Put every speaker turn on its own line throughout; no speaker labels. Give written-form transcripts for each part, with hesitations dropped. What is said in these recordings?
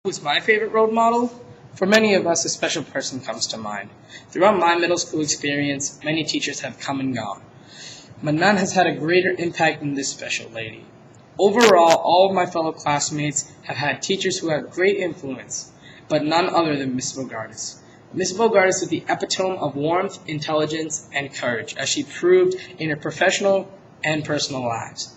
Who's my favorite role model? For many of us, a special person comes to mind. Throughout my middle school experience, many teachers have come and gone, but none has had a greater impact than this special lady. Overall, all of my fellow classmates have had teachers who had great influence, but none other than Miss Bogardus. Miss Bogardus is the epitome of warmth, intelligence, and courage, as she proved in her professional and personal lives.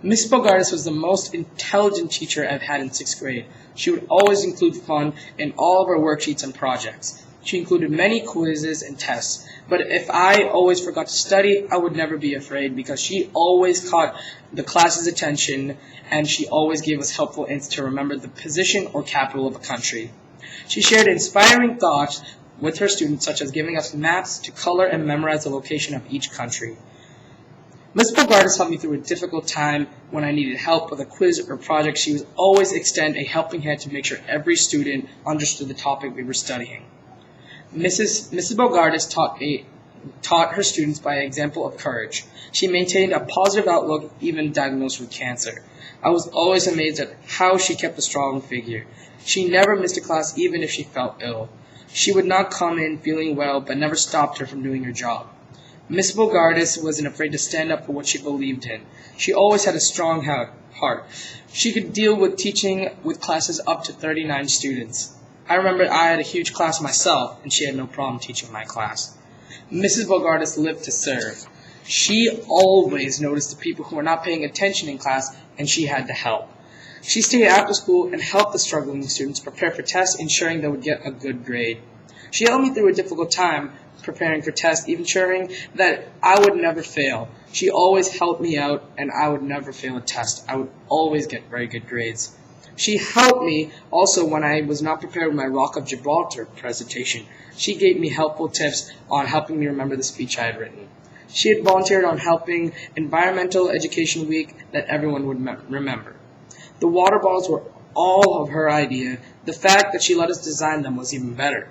Miss Bogardus was the most intelligent teacher I've had in 6th grade. She would always include fun in all of her worksheets and projects. She included many quizzes and tests, but if I always forgot to study, I would never be afraid because she always caught the class's attention and she always gave us helpful hints to remember the position or capital of a country. She shared inspiring thoughts with her students, such as giving us maps to color and memorize the location of each country. Ms. Bogardus helped me through a difficult time when I needed help with a quiz or project. She would always extend a helping hand to make sure every student understood the topic we were studying. Mrs. Bogardus taught her students by example of courage. She maintained a positive outlook even diagnosed with cancer. I was always amazed at how she kept a strong figure. She never missed a class even if she felt ill. She would not come in feeling well but never stopped her from doing her job. Miss Bogardus wasn't afraid to stand up for what she believed in. She always had a strong heart. She could deal with teaching with classes up to 39 students. I remember I had a huge class myself, and she had no problem teaching my class. Mrs. Bogardus lived to serve. She always noticed the people who were not paying attention in class, and she had to help. She stayed after school and helped the struggling students prepare for tests, ensuring they would get a good grade. She helped me through a difficult time preparing for tests, ensuring that I would never fail. She always helped me out, and I would never fail a test. I would always get very good grades. She helped me also when I was not prepared with my Rock of Gibraltar presentation. She gave me helpful tips on helping me remember the speech I had written. She had volunteered on helping Environmental Education Week that everyone would remember. The water bottles were all of her idea. The fact that she let us design them was even better.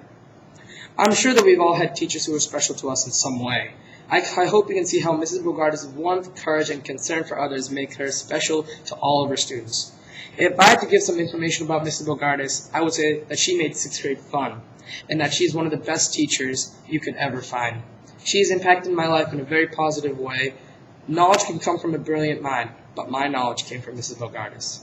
I'm sure that we've all had teachers who were special to us in some way. I hope you can see how Mrs. Bogardus' warmth, courage, and concern for others make her special to all of her students. If I had to give some information about Mrs. Bogardus, I would say that she made 6th grade fun, and that she's one of the best teachers you could ever find. She has impacted my life in a very positive way. Knowledge can come from a brilliant mind, but my knowledge came from Mrs. Bogardus.